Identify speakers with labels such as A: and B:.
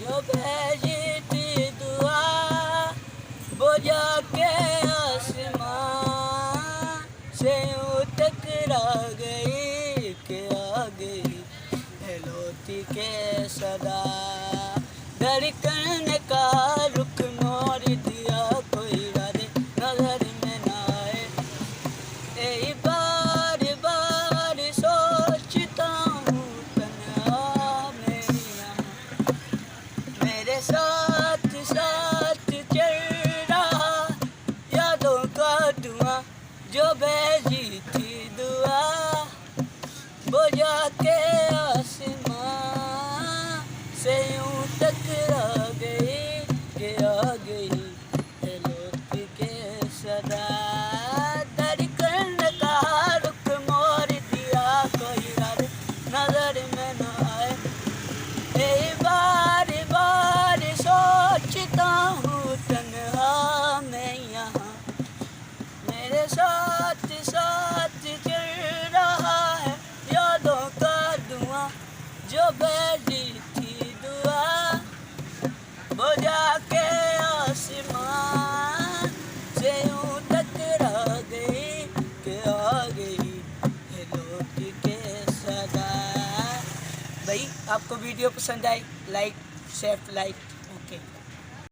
A: जो भेजी थी दुआ बुझा के आसमां से यूं टकरा गई कि आ गई है लौटी के सदा। धड़कन का रुख मोड़ दिया कोई राधे नजर में ना आए। यही बार बार सोचता हूँ तन्हा मेरी यहाँ मेरे साथ साथ चल रहा यादों का धुआं जो भेजी थी दुआ बुझा के आसमां से यूं टकरा गई कि आ गई है लौट के सदा। धड़कन का रुख मोड़ दिया कोई रात नजर में न आए। यही बार बार सोचता हूँ तन्हा मैं यहाँ मेरे साथ साथ चल रहा है यादों का धुआं जो भेजी थी दुआ बुझा के आसमां से यूं टकरा गई कि आ गई है लौट के सदा। भाई आपको वीडियो पसंद आए लाइक शेयर लाइक